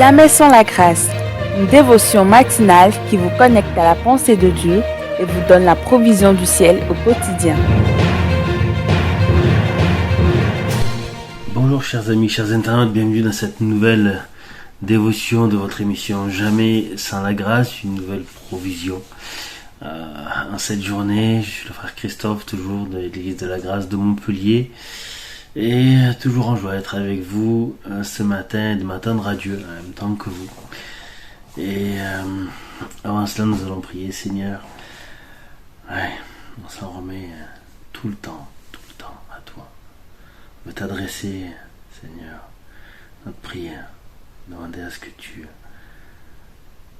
Jamais sans la grâce, une dévotion matinale qui vous connecte à la pensée de Dieu et vous donne la provision du ciel au quotidien. Bonjour chers amis, chers internautes, bienvenue dans cette nouvelle dévotion de votre émission Jamais sans la grâce, une nouvelle provision. En cette journée, je suis le frère Christophe, toujours de l'église de la grâce de Montpellier, et toujours en joie d'être avec vous ce matin et de m'attendre à Dieu en même temps que vous. Et avant cela, nous allons prier. Seigneur, on s'en remet tout le temps à toi. On veut t'adresser, Seigneur, notre prière, demander à ce que tu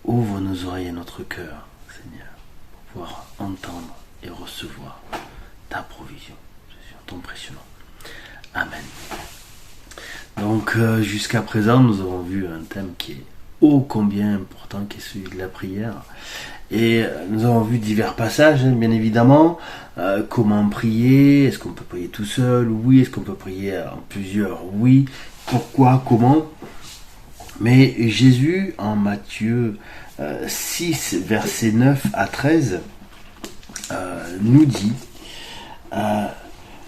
ouvres nos oreilles et notre cœur, Seigneur, pour pouvoir entendre et recevoir ta provision. Jésus, en ton précieux nom. Amen. Donc jusqu'à présent, nous avons vu un thème qui est ô combien important, qui est celui de la prière. Et nous avons vu divers passages, bien évidemment. Comment prier? Est-ce qu'on peut prier tout seul? Oui. Est-ce qu'on peut prier en plusieurs? Oui. Pourquoi? Comment? Mais Jésus, en Matthieu 6, versets 9 à 13, nous dit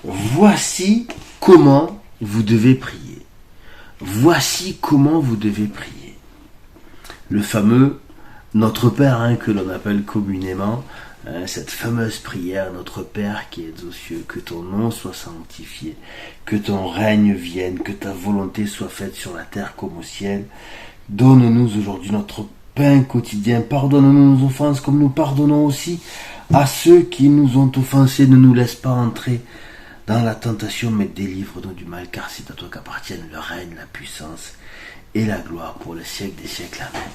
voici comment vous devez prier. Voici comment vous devez prier. Le fameux Notre Père, que l'on appelle communément, cette fameuse prière, Notre Père qui es aux cieux, que ton nom soit sanctifié, que ton règne vienne, que ta volonté soit faite sur la terre comme au ciel. Donne-nous aujourd'hui notre pain quotidien, pardonne-nous nos offenses comme nous pardonnons aussi à ceux qui nous ont offensés. Ne nous laisse pas entrer dans la tentation, mais délivre-nous du mal, car c'est à toi qu'appartiennent le règne, la puissance et la gloire pour le siècle des siècles. Amen.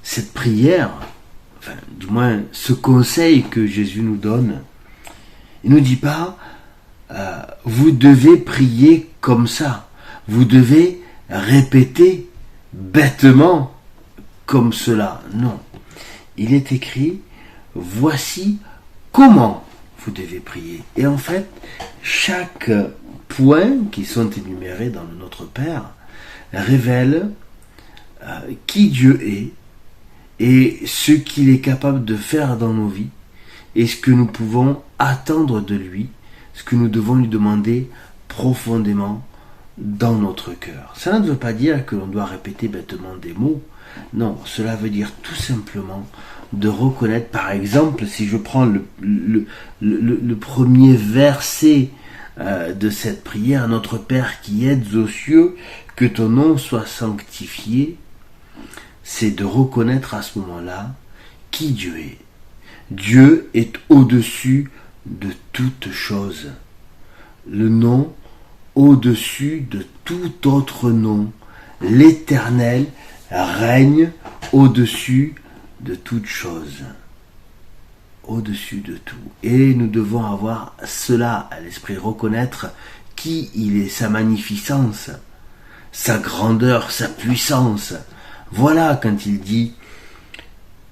Cette prière, enfin, du moins ce conseil que Jésus nous donne, il ne nous dit pas vous devez prier comme ça, vous devez répéter bêtement comme cela. Non, il est écrit voici comment vous devez prier. Et en fait, chaque point qui sont énumérés dans le Notre Père révèle qui Dieu est et ce qu'il est capable de faire dans nos vies et ce que nous pouvons attendre de lui, ce que nous devons lui demander profondément dans notre cœur. Cela ne veut pas dire que l'on doit répéter bêtement des mots. Non, cela veut dire tout simplement de reconnaître, par exemple, si je prends le premier verset de cette prière, Notre Père qui êtes aux cieux, que ton nom soit sanctifié, c'est de reconnaître à ce moment-là qui Dieu est. Dieu est au-dessus de toute chose. Le nom au-dessus de tout autre nom. L'Éternel règne au-dessus de toute chose. Au-dessus de tout. Et nous devons avoir cela à l'esprit, reconnaître qui il est, sa magnificence, sa grandeur, sa puissance. Voilà quand il dit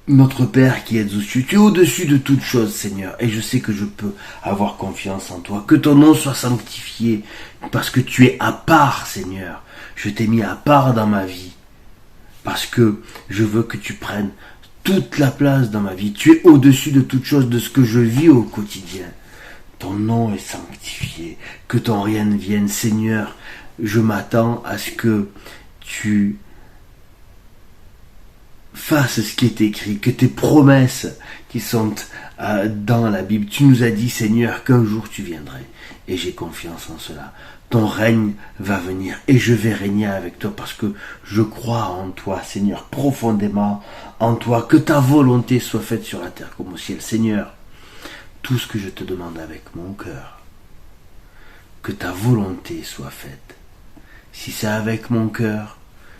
Notre Père qui es aux cieux, tu es au-dessus de toute chose, Seigneur, et je sais que je peux avoir confiance en toi, que ton nom soit sanctifié, parce que tu es à part, Seigneur. Je t'ai mis à part dans ma vie, parce que je veux que tu prennes toute la place dans ma vie. Tu es au-dessus de toute chose, de ce que je vis au quotidien. Ton nom est sanctifié, que ton règne vienne, Seigneur. Je m'attends à ce que tu fasses ce qui est écrit, que tes promesses qui sont dans la Bible, tu nous as dit, Seigneur, qu'un jour tu viendrais, et j'ai confiance en cela. Ton règne va venir, et je vais régner avec toi, parce que je crois en toi, Seigneur, profondément en toi, que ta volonté soit faite sur la terre comme au ciel. Seigneur, tout ce que je te demande avec mon cœur, que ta volonté soit faite. Si c'est avec mon cœur,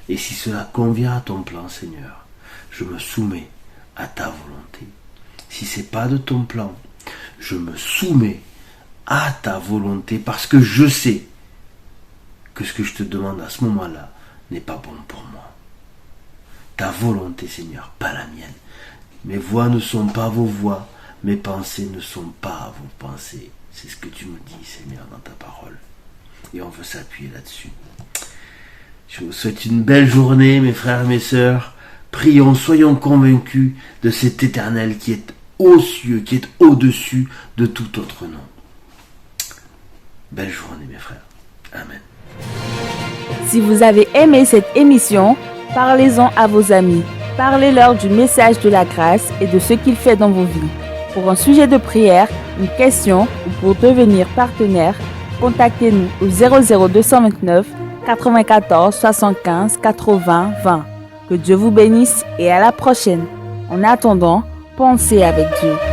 et si cela convient à ton plan, Seigneur, je me soumets à ta volonté. Si c'est pas de ton plan, je me soumets à ta volonté, parce que je sais que ce que je te demande à ce moment-là n'est pas bon pour moi. Ta volonté, Seigneur, pas la mienne. Mes voix ne sont pas vos voix, mes pensées ne sont pas vos pensées. C'est ce que tu nous dis, Seigneur, dans ta parole. Et on veut s'appuyer là-dessus. Je vous souhaite une belle journée, mes frères et mes sœurs. Prions, soyons convaincus de cet Éternel qui est aux cieux, qui est au-dessus de tout autre nom. Belle journée, mes frères. Amen. Si vous avez aimé cette émission, parlez-en à vos amis. Parlez-leur du message de la grâce et de ce qu'il fait dans vos vies. Pour un sujet de prière, une question ou pour devenir partenaire, contactez-nous au 00229 94 75 80 20. Que Dieu vous bénisse et à la prochaine. En attendant, pensez avec Dieu.